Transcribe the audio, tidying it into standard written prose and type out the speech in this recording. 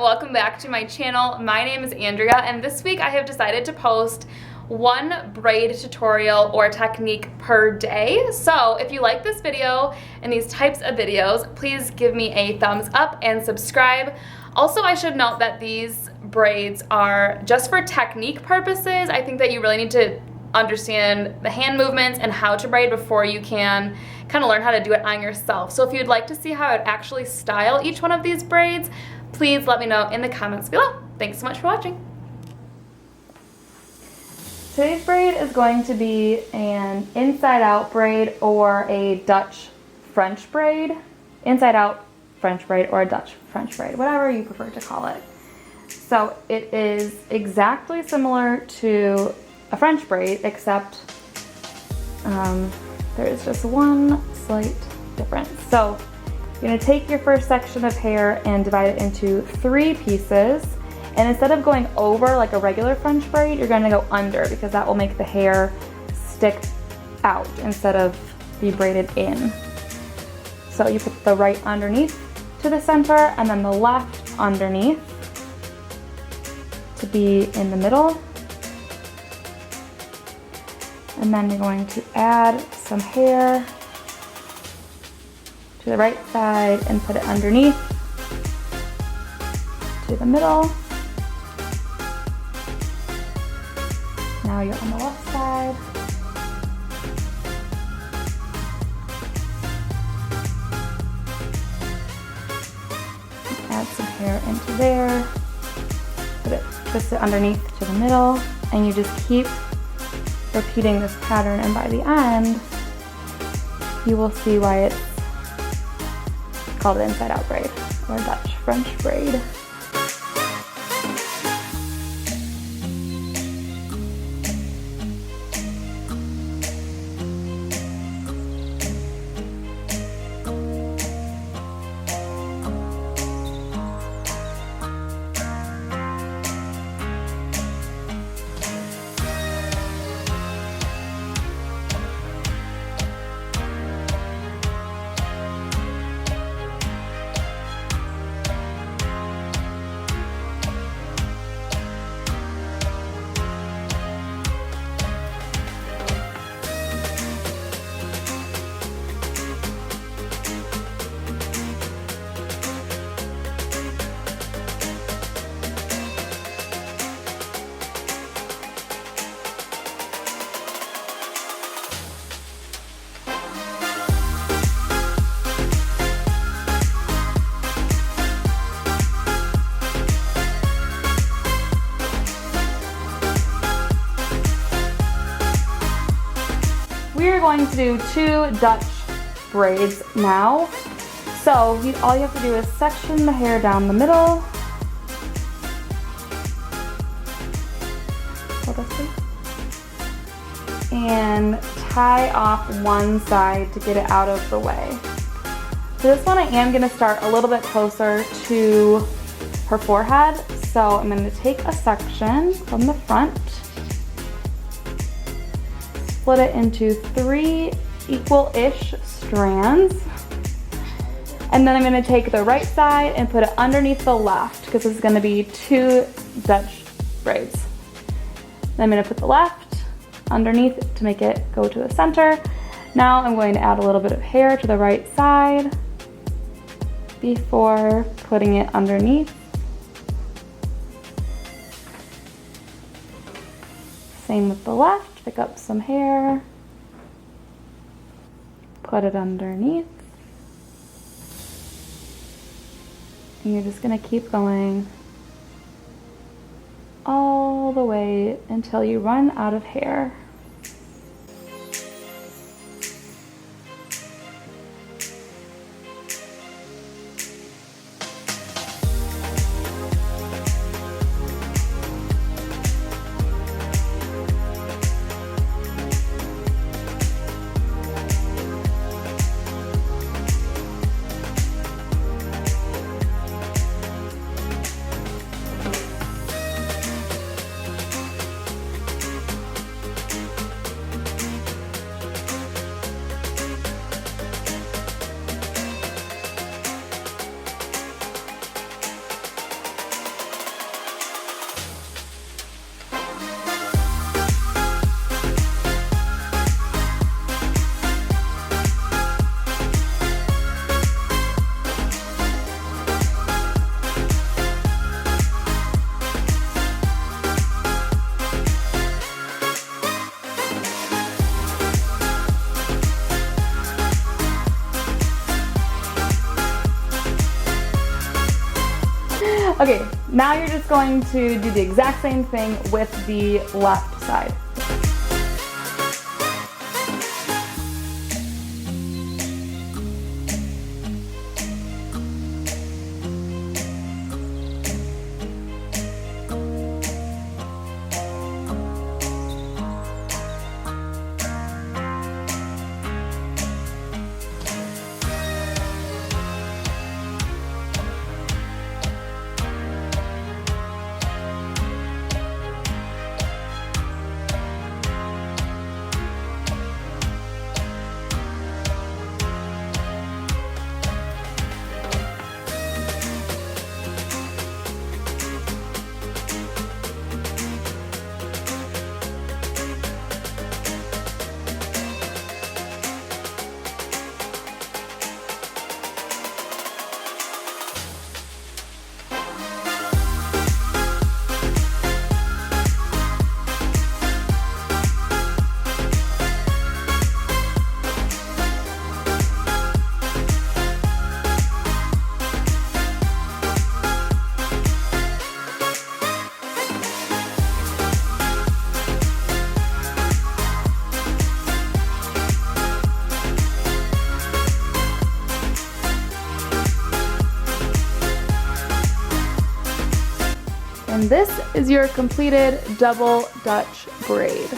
welcome back to my channel. My name is Andrea, and this week I have decided to post one braid tutorial or technique per day. So if you like this video and these types of videos, please give me a thumbs up and subscribe. Also, I should note that these braids are just for technique purposes. I think that you really need to understand the hand movements and how to braid before you can kind of learn how to do it on yourself. So if you'd like to see how I'd actually style each one of these braids, please let me know in the comments below. Thanks so much for watching. Today's braid is going to be an inside out braid or a Dutch French braid. Inside out French braid or a Dutch French braid, whatever you prefer to call it. So it is exactly similar to a French braid, except there is just one slight difference. So you're going to take your first section of hair and divide it into 3 pieces. And instead of going over like a regular French braid, you're going to go under, because that will make the hair stick out instead of be braided in. So you put the right underneath to the center and then the left underneath to be in the middle. And then you're going to add some hair to the right side and put it underneath to the middle. Now you're on the left side. Add some hair into there. Put it, twist it underneath to the middle, and you just keep repeating this pattern, and by the end you will see why it's called an inside out braid or Dutch French braid. We are going to do 2 Dutch braids now. So all you have to do is section the hair down the middle. And tie off one side to get it out of the way. For this one, I am going to start a little bit closer to her forehead. So I'm going to take a section from the front, split it into 3 equal-ish strands, and then I'm going to take the right side and put it underneath the left, because this is going to be 2 Dutch braids. Then I'm going to put the left underneath to make it go to the center. Now I'm going to add a little bit of hair to the right side before putting it underneath. Same with the left. Pick up some hair, put it underneath, and you're just going to keep going all the way until you run out of hair. Okay, now you're just going to do the exact same thing with the left side. And this is your completed double Dutch braid.